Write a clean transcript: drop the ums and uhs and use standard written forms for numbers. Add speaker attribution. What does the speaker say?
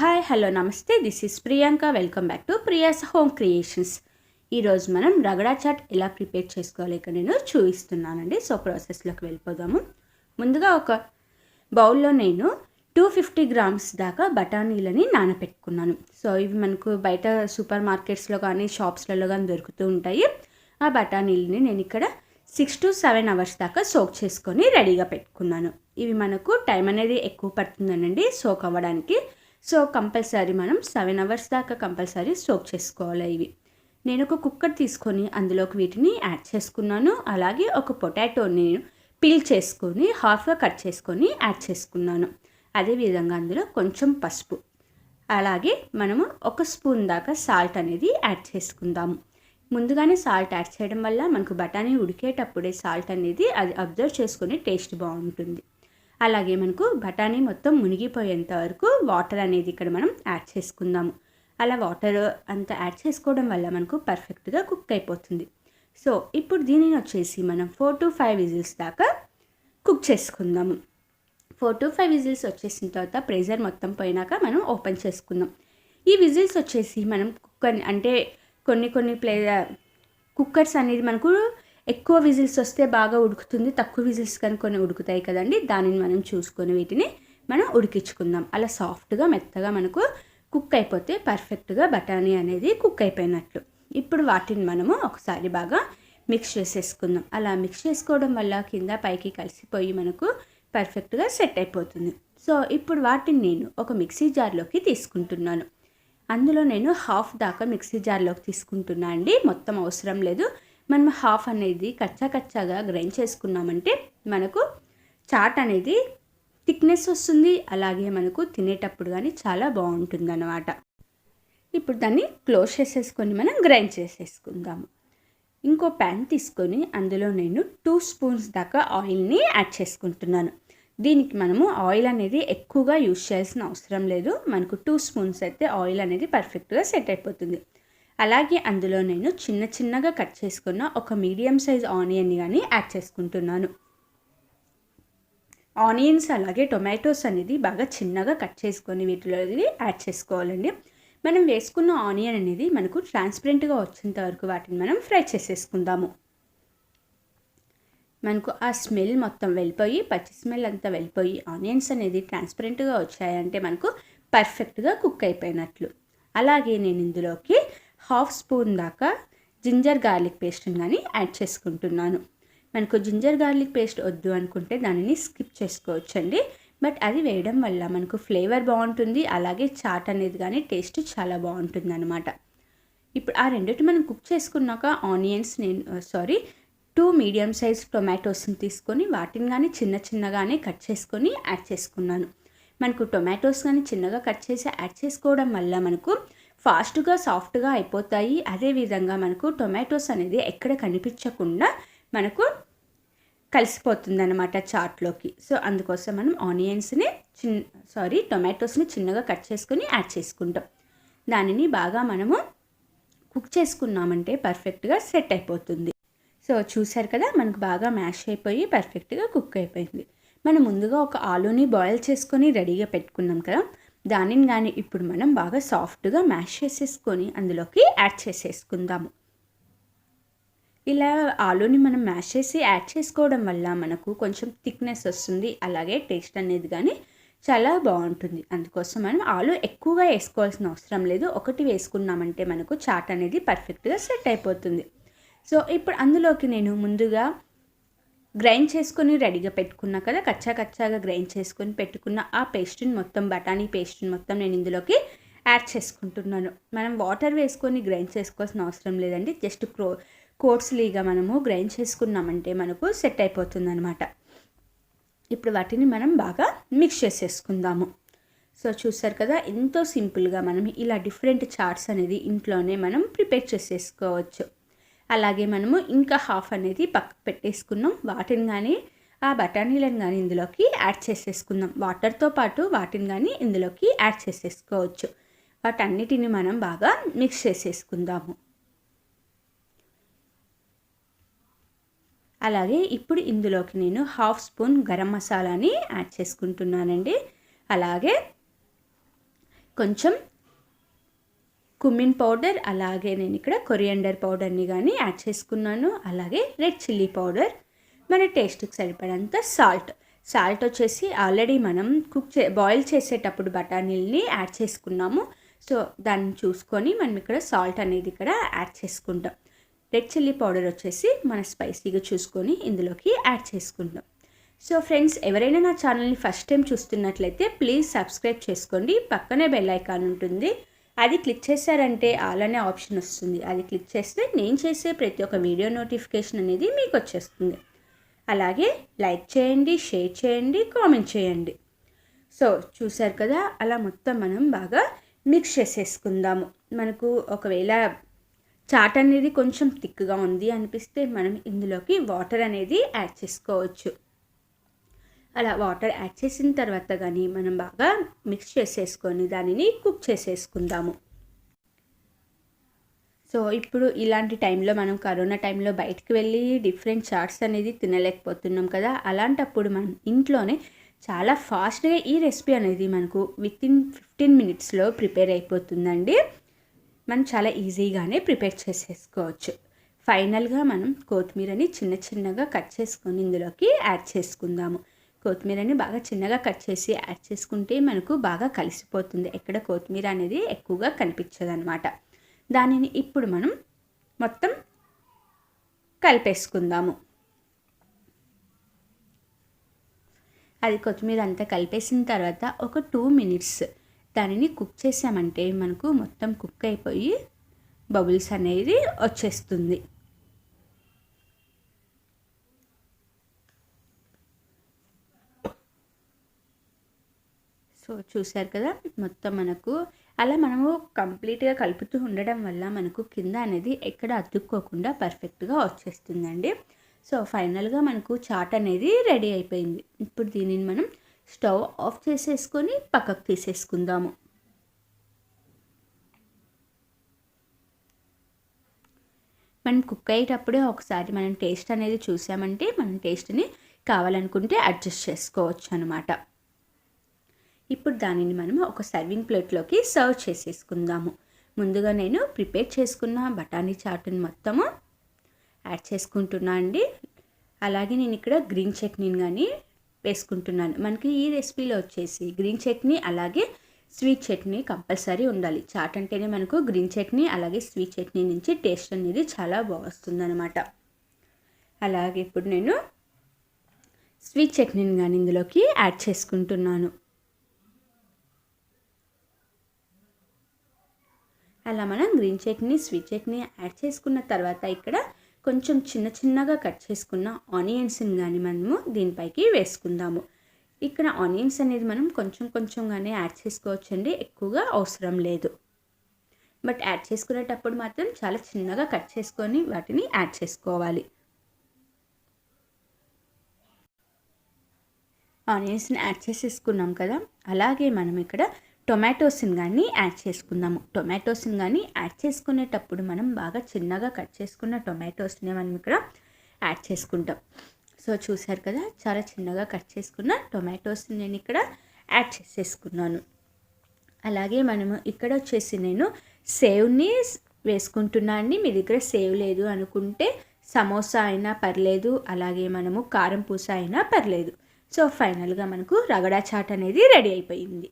Speaker 1: Hi hello నమస్తే, this is Priyanka. Welcome back to Priya's home creations. ఈరోజు మనం రగడా చాట్ ఎలా ప్రిపేర్ చేసుకోవాలి ఇక్కడ నేను చూపిస్తున్నానండి. సో ప్రాసెస్లోకి వెళ్ళిపోదాము. ముందుగా ఒక బౌల్లో నేను 250 గ్రామ్స్ దాకా బఠానీలని నానబెట్టుకున్నాను. సో ఇవి మనకు బయట సూపర్ మార్కెట్స్లో కానీ షాప్స్లలో కానీ దొరుకుతూ ఉంటాయి. ఆ బఠానీలని నేను ఇక్కడ 6 to 7 అవర్స్ దాకా సోక్ చేసుకొని రెడీగా పెట్టుకున్నాను. ఇవి మనకు టైం అనేది ఎక్కువ పడుతుందనండి సోక్ అవ్వడానికి. సో కంపల్సరీ మనం 7 అవర్స్ దాకా కంపల్సరీ సోక్ చేసుకోవాలి. ఇవి నేను ఒక కుక్కర్ తీసుకొని అందులోకి వీటిని యాడ్ చేసుకున్నాను. అలాగే ఒక పొటాటోని పీల్ చేసుకొని హాఫ్గా కట్ చేసుకొని యాడ్ చేసుకున్నాను. అదేవిధంగా అందులో కొంచెం పసుపు, అలాగే మనము 1 స్పూన్ దాకా సాల్ట్ అనేది యాడ్ చేసుకుందాము. ముందుగానే సాల్ట్ యాడ్ చేయడం వల్ల మనకు బఠానీ ఉడికేటప్పుడే సాల్ట్ అనేది అది అబ్జర్వ్ చేసుకొని టేస్ట్ బాగుంటుంది. అలాగే మనకు బఠానీ మొత్తం మునిగిపోయేంత వరకు వాటర్ అనేది ఇక్కడ మనం యాడ్ చేసుకుందాము. అలా వాటర్ అంతా యాడ్ చేసుకోవడం వల్ల మనకు పర్ఫెక్ట్గా కుక్ అయిపోతుంది. సో ఇప్పుడు దీనిని వచ్చేసి మనం 4 to 5 విజిల్స్ దాకా కుక్ చేసుకుందాము. 4 to 5 విజిల్స్ వచ్చేసిన తర్వాత ప్రెషర్ మొత్తం పోయినాక మనం ఓపెన్ చేసుకుందాం. ఈ విజిల్స్ వచ్చేసి మనం కుక్కర్ అంటే కొన్ని కుక్కర్స్ అనేది మనకు ఎక్కువ విజిల్స్ వస్తే బాగా ఉడుకుతుంది, తక్కువ విజిల్స్ కానీ కొన్ని ఉడుకుతాయి కదండి. దానిని మనం చూసుకొని వీటిని మనం ఉడికించుకుందాం. అలా సాఫ్ట్గా మెత్తగా మనకు కుక్ అయిపోతే పర్ఫెక్ట్గా బఠానీ అనేది కుక్ అయిపోయినట్లు. ఇప్పుడు వాటిని మనము ఒకసారి బాగా మిక్స్ చేసేసుకుందాం. అలా మిక్స్ చేసుకోవడం వల్ల కింద పైకి కలిసిపోయి మనకు పర్ఫెక్ట్గా సెట్ అయిపోతుంది. సో ఇప్పుడు వాటిని నేను ఒక మిక్సీ జార్లోకి తీసుకుంటున్నాను. అందులో నేను హాఫ్ దాకా మిక్సీ జార్లోకి తీసుకుంటున్నా అండి, మొత్తం అవసరం లేదు. మనం హాఫ్ అనేది కచ్చాగా గ్రైండ్ చేసుకున్నామంటే మనకు చాట్ అనేది థిక్నెస్ వస్తుంది, అలాగే మనకు తినేటప్పుడు కానీ చాలా బాగుంటుంది అన్నమాట. ఇప్పుడు దాన్ని క్లోజ్ చేసేసుకొని మనం గ్రైండ్ చేసేసుకుందాము. ఇంకో ప్యాన్ తీసుకొని అందులో నేను 2 స్పూన్స్ దాకా ఆయిల్ని యాడ్ చేసుకుంటున్నాను. దీనికి మనము ఆయిల్ అనేది ఎక్కువగా యూజ్ చేయాల్సిన అవసరం లేదు. మనకు 2 స్పూన్స్ అయితే ఆయిల్ అనేది పర్ఫెక్ట్గా సెట్ అయిపోతుంది. అలాగే అందులో నేను చిన్నగా కట్ చేసుకున్న ఒక మీడియం సైజ్ ఆనియన్ని కానీ యాడ్ చేసుకుంటున్నాను. ఆనియన్స్ అలాగే టొమాటోస్ అనేది బాగా చిన్నగా కట్ చేసుకొని వీటిలో యాడ్ చేసుకోవాలండి. మనం వేసుకున్న ఆనియన్ అనేది మనకు ట్రాన్స్పరెంట్గా వచ్చేంత వరకు వాటిని మనం ఫ్రై చేసేసుకుందాము. మనకు ఆ స్మెల్ మొత్తం వెళ్ళిపోయి, పచ్చి స్మెల్ అంతా వెళ్ళిపోయి ఆనియన్స్ అనేది ట్రాన్స్పరెంట్గా వచ్చాయంటే మనకు పర్ఫెక్ట్గా కుక్ అయిపోయినట్లు. అలాగే నేను ఇందులోకి హాఫ్ స్పూన్ దాకా జింజర్ గార్లిక్ పేస్ట్ని కానీ యాడ్ చేసుకుంటున్నాను. మనకు జింజర్ గార్లిక్ పేస్ట్ వద్దు అనుకుంటే దానిని స్కిప్ చేసుకోవచ్చండి. బట్ అది వేయడం వల్ల మనకు ఫ్లేవర్ బాగుంటుంది, అలాగే చాట్ అనేది కానీ టేస్ట్ చాలా బాగుంటుంది అనమాట. ఇప్పుడు ఆ రెండిటి మనం కుక్ చేసుకున్నాక ఆనియన్స్ 2 మీడియం సైజ్ టొమాటోస్ని తీసుకొని వాటిని కానీ చిన్నగానే కట్ చేసుకొని యాడ్ చేసుకున్నాను. మనకు టొమాటోస్ కానీ చిన్నగా కట్ చేసి యాడ్ చేసుకోవడం వల్ల మనకు ఫాస్ట్గా సాఫ్ట్గా అయిపోతాయి. అదేవిధంగా మనకు టొమాటోస్ అనేది ఎక్కడ కనిపించకుండా మనకు కలిసిపోతుంది అన్నమాట చాట్లోకి. సో అందుకోసం మనం టొమాటోస్ని చిన్నగా కట్ చేసుకొని యాడ్ చేసుకుంటాం. దానిని బాగా మనము కుక్ చేసుకున్నామంటే పర్ఫెక్ట్గా సెట్ అయిపోతుంది. సో చూసారు కదా, మనకు బాగా మ్యాష్ అయిపోయి పర్ఫెక్ట్గా కుక్ అయిపోయింది. మనం ముందుగా ఒక ఆలూని బాయిల్ చేసుకొని రెడీగా పెట్టుకున్నాం కదా, దానిని కానీ ఇప్పుడు మనం బాగా సాఫ్ట్గా మ్యాష్ చేసేసుకొని అందులోకి యాడ్ చేసేసుకుందాము. ఇలా ఆలూని మనం మ్యాష్ చేసి యాడ్ చేసుకోవడం వల్ల మనకు కొంచెం థిక్నెస్ వస్తుంది, అలాగే టేస్ట్ అనేది కానీ చాలా బాగుంటుంది. అందుకోసం మనం ఆలు ఎక్కువగా వేసుకోవాల్సిన అవసరం లేదు. ఒకటి వేసుకున్నామంటే మనకు చాట్ అనేది పర్ఫెక్ట్గా సెట్ అయిపోతుంది. సో ఇప్పుడు అందులోకి నేను ముందుగా గ్రైండ్ చేసుకొని రెడీగా పెట్టుకున్నా కదా, కచ్చాగా గ్రైండ్ చేసుకొని పెట్టుకున్న ఆ పేస్ట్ని మొత్తం, బఠానీ పేస్ట్ని మొత్తం నేను ఇందులోకి యాడ్ చేసుకుంటున్నాను. మనం వాటర్ వేసుకొని గ్రైండ్ చేసుకోవాల్సిన అవసరం లేదండి. జస్ట్ కోట్స్లీగా మనము గ్రైండ్ చేసుకున్నామంటే మనకు సెట్ అయిపోతుంది అనమాట. ఇప్పుడు వాటిని మనం బాగా మిక్స్ చేసేసుకుందాము. సో చూసారు కదా, ఎంతో సింపుల్గా మనం ఇలా డిఫరెంట్ చాట్స్ అనేది ఇంట్లోనే మనం ప్రిపేర్ చేసేసుకోవచ్చు. అలాగే మనము ఇంకా హాఫ్ అనేది పక్కకు పెట్టేసుకున్నాం. వాటిని కానీ ఆ బఠానీలను కానీ ఇందులోకి యాడ్ చేసేసుకుందాం. వాటర్తో పాటు వాటిని కానీ ఇందులోకి యాడ్ చేసేసుకోవచ్చు. వాటన్నిటిని మనం బాగా మిక్స్ చేసేసుకుందాము. అలాగే ఇప్పుడు ఇందులోకి నేను హాఫ్ స్పూన్ గరం మసాలాని యాడ్ చేసుకుంటున్నానండి. అలాగే కొంచెం కుమిన్ పౌడర్, అలాగే నేను ఇక్కడ కొరియాండర్ పౌడర్ని కానీ యాడ్ చేసుకున్నాను. అలాగే రెడ్ చిల్లీ పౌడర్, మన టేస్ట్కి సరిపడంత సాల్ట్ వచ్చేసి ఆల్రెడీ మనం బాయిల్ చేసేటప్పుడు బఠానీల్ని యాడ్ చేసుకున్నాము. సో దాన్ని చూసుకొని మనం ఇక్కడ సాల్ట్ అనేది ఇక్కడ యాడ్ చేసుకుంటాం. రెడ్ చిల్లీ పౌడర్ వచ్చేసి మన స్పైసీగా చూసుకొని ఇందులోకి యాడ్ చేసుకుంటాం. సో ఫ్రెండ్స్, ఎవరైనా నా ఛానల్ని ఫస్ట్ టైం చూస్తున్నట్లయితే ప్లీజ్ సబ్స్క్రైబ్ చేసుకోండి. పక్కనే బెల్ ఐకాన్ ఉంటుంది, అది క్లిక్ చేశారంటే ఆల్ అనే ఆప్షన్ వస్తుంది. అది క్లిక్ చేస్తే నేను చేసే ప్రతి ఒక్క వీడియో నోటిఫికేషన్ అనేది మీకు వచ్చేస్తుంది. అలాగే లైక్ చేయండి, షేర్ చేయండి, కామెంట్ చేయండి. సో చూసారు కదా, అలా మొత్తం మనం బాగా మిక్స్ చేసేసుకుందాము. మనకు ఒకవేళ చాట్ అనేది కొంచెం థిక్గా ఉంది అనిపిస్తే మనం ఇందులోకి వాటర్ అనేది యాడ్ చేసుకోవచ్చు. అలా వాటర్ యాడ్ చేసిన తర్వాత కానీ మనం బాగా మిక్స్ చేసేసుకొని దానిని కుక్ చేసేసుకుందాము. సో ఇప్పుడు ఇలాంటి టైంలో మనం కరోనా టైంలో బయటకు వెళ్ళి డిఫరెంట్ చాట్స్ అనేది తినలేకపోతున్నాం కదా, అలాంటప్పుడు మనం ఇంట్లోనే చాలా ఫాస్ట్గా ఈ రెసిపీ అనేది మనకు వితిన్ 15 మినిట్స్లో ప్రిపేర్ అయిపోతుందండి. మనం చాలా ఈజీగానే ప్రిపేర్ చేసేసుకోవచ్చు. ఫైనల్గా మనం కొత్తిమీరని చిన్నగా కట్ చేసుకొని ఇందులోకి యాడ్ చేసుకుందాము. కొత్తిమీరని బాగా చిన్నగా కట్ చేసి యాడ్ చేసుకుంటే మనకు బాగా కలిసిపోతుంది. ఎక్కడ కొత్తిమీర అనేది ఎక్కువగా కనిపించదు అనమాట. దానిని ఇప్పుడు మనం మొత్తం కలిపేసుకుందాము. అది కొత్తిమీర అంతా కలిపేసిన తర్వాత ఒక 2 మినిట్స్ దానిని కుక్ చేసామంటే మనకు మొత్తం కుక్ అయిపోయి బబుల్స్ అనేది వచ్చేస్తుంది. సో చూసారు కదా, మొత్తం మనకు అలా మనము కంప్లీట్గా కలుపుతూ ఉండడం వల్ల మనకు కింద అనేది ఎక్కడ అతుక్కోకుండా పర్ఫెక్ట్గా వచ్చేస్తుందండి. సో ఫైనల్గా మనకు చాట్ అనేది రెడీ అయిపోయింది. ఇప్పుడు దీనిని మనం స్టవ్ ఆఫ్ చేసేసుకొని పక్కకు తీసేసుకుందాము. మనం కుక్ అయ్యేటప్పుడే ఒకసారి మనం టేస్ట్ అనేది చూసామంటే మనం టేస్ట్ని కావాలనుకుంటే అడ్జస్ట్ చేసుకోవచ్చు అనమాట. ఇప్పుడు దానిని మనం ఒక సర్వింగ్ ప్లేట్లోకి సర్వ్ చేసేసుకుందాము. ముందుగా నేను ప్రిపేర్ చేసుకున్న బఠానీ చాట్ని మొత్తము యాడ్ చేసుకుంటున్నా అండి. అలాగే నేను ఇక్కడ గ్రీన్ చట్నీని కానీ వేసుకుంటున్నాను. మనకి ఈ రెసిపీలో వచ్చేసి గ్రీన్ చట్నీ అలాగే స్వీట్ చట్నీ కంపల్సరీ ఉండాలి. చాట్ అంటేనే మనకు గ్రీన్ చట్నీ అలాగే స్వీట్ చట్నీ నుంచి టేస్ట్ అనేది చాలా బాగుస్తుంది అనమాట. అలాగే ఇప్పుడు నేను స్వీట్ చట్నీని కానీ ఇందులోకి యాడ్ చేసుకుంటున్నాను. అలా మనం green chutney sweet chutney add చేసుకున్న తర్వాత ఇక్కడ కొంచెం చిన్నగా కట్ చేసుకున్న ఆనియన్స్ని కానీ మనము దీనిపైకి వేసుకుందాము. ఇక్కడ ఆనియన్స్ అనేది మనం కొంచెంగానే యాడ్ చేసుకోవచ్చండి, ఎక్కువగా అవసరం లేదు. బట్ యాడ్ చేసుకునేటప్పుడు మాత్రం చాలా చిన్నగా కట్ చేసుకొని వాటిని యాడ్ చేసుకోవాలి. ఆనియన్స్ని యాడ్ చేసేసుకున్నాం కదా, అలాగే మనం ఇక్కడ టొమాటోస్ని కానీ యాడ్ చేసుకుందాము. టొమాటోస్ని కానీ యాడ్ చేసుకునేటప్పుడు మనం బాగా చిన్నగా కట్ చేసుకున్న టొమాటోస్ని మనం ఇక్కడ యాడ్ చేసుకుంటాం. సో చూసారు కదా, చాలా చిన్నగా కట్ చేసుకున్న టొమాటోస్ని నేను ఇక్కడ యాడ్ చేసేసుకున్నాను. అలాగే మనము ఇక్కడ వచ్చేసి నేను సేవ్ని వేసుకుంటున్నా అండి. మీ దగ్గర సేవ్ లేదు అనుకుంటే సమోసా అయినా పర్లేదు, అలాగే మనము కారం పూస అయినా పర్లేదు. సో ఫైనల్గా మనకు రగడా చాట్ అనేది రెడీ అయిపోయింది.